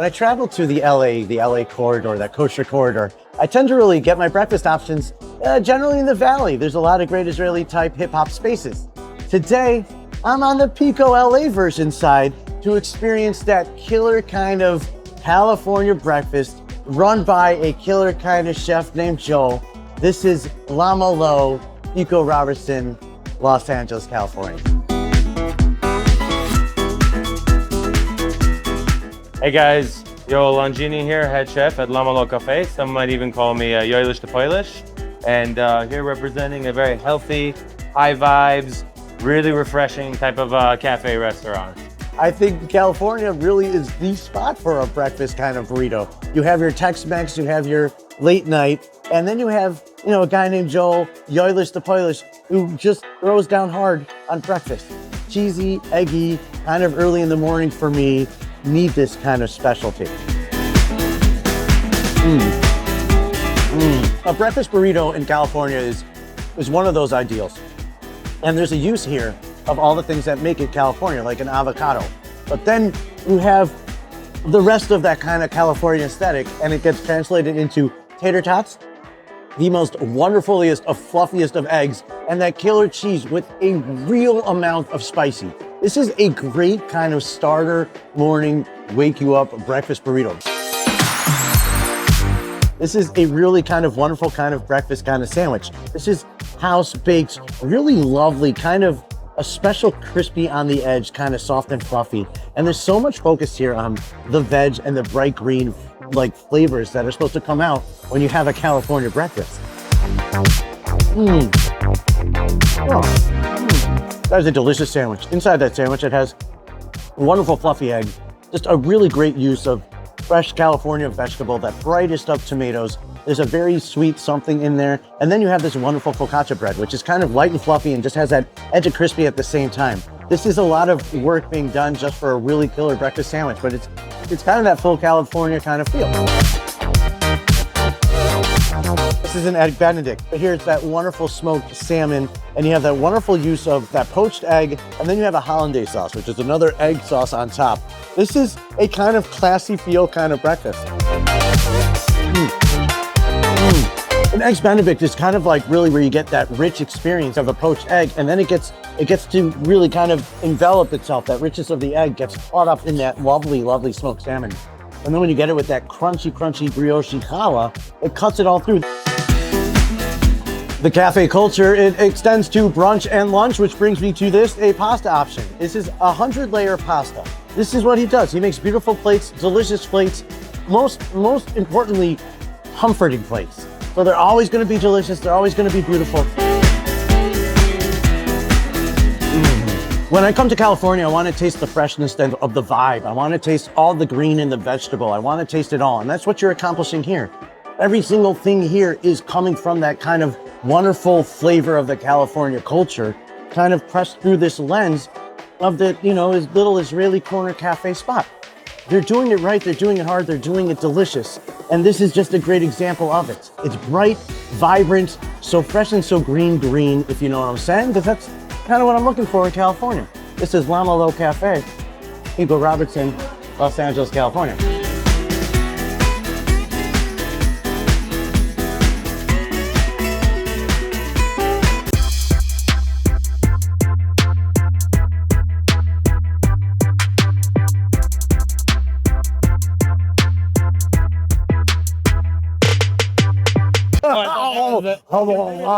When I travel to the LA corridor, that kosher corridor, I tend to really get my breakfast options generally in the valley. There's a lot of great Israeli type hip hop spaces. Today, I'm on the Pico LA version side to experience that killer kind of California breakfast run by a killer kind of chef named Joel. This is Lamalo, Pico Robertson, Los Angeles, California. Hey guys, Yoel Longini here, head chef at Lamalo Cafe. Some might even call me Yoilish the Poilish. And here representing a very healthy, high vibes, really refreshing type of cafe restaurant. I think California really is the spot for a breakfast kind of burrito. You have your Tex-Mex, you have your late night, and then you have, a guy named Joel, Yoilish the Poilish, who just throws down hard on breakfast. Cheesy, eggy, kind of early in the morning for me. Need this kind of specialty. A breakfast burrito in California is one of those ideals. And there's a use here of all the things that make it California, like an avocado. But then you have the rest of that kind of California aesthetic, and it gets translated into tater tots, the most wonderfulest of fluffiest of eggs, and that killer cheese with a real amount of spicy. This is a great kind of starter morning, wake you up breakfast burrito. This is a really kind of wonderful kind of breakfast kind of sandwich. This is house baked, really lovely, kind of a special crispy on the edge, kind of soft and fluffy. And there's so much focus here on the veg and the bright green like flavors that are supposed to come out when you have a California breakfast. That is a delicious sandwich. Inside that sandwich, it has a wonderful fluffy egg, just a really great use of fresh California vegetable, that brightest of tomatoes. There's a very sweet something in there. And then you have this wonderful focaccia bread, which is kind of light and fluffy and just has that edge of crispy at the same time. This is a lot of work being done just for a really killer breakfast sandwich, but it's kind of that full California kind of feel. This is an Egg Benedict, but here it's that wonderful smoked salmon, and you have that wonderful use of that poached egg, and then you have a hollandaise sauce, which is another egg sauce on top. This is a kind of classy feel kind of breakfast. An Egg Benedict is kind of like really where you get that rich experience of a poached egg, and then it gets to really kind of envelop itself. That richness of the egg gets caught up in that lovely, lovely smoked salmon. And then when you get it with that crunchy, crunchy brioche challah, it cuts it all through. The cafe culture, it extends to brunch and lunch, which brings me to this, a pasta option. This is 100-layer pasta. This is what he does. He makes beautiful plates, delicious plates, most importantly, comforting plates. So they're always gonna be delicious, they're always gonna be beautiful. When I come to California, I wanna taste the freshness of the vibe. I wanna taste all the green in the vegetable. I wanna taste it all, and that's what you're accomplishing here. Every single thing here is coming from that kind of wonderful flavor of the California culture, kind of pressed through this lens of the, his little Israeli corner cafe spot. They're doing it right, they're doing it hard, they're doing it delicious. And this is just a great example of it. It's bright, vibrant, so fresh and so green, if you know what I'm saying, because that's kind of what I'm looking for in California. This is Lamalo Cafe, Pico Robertson, Los Angeles, California. Oh,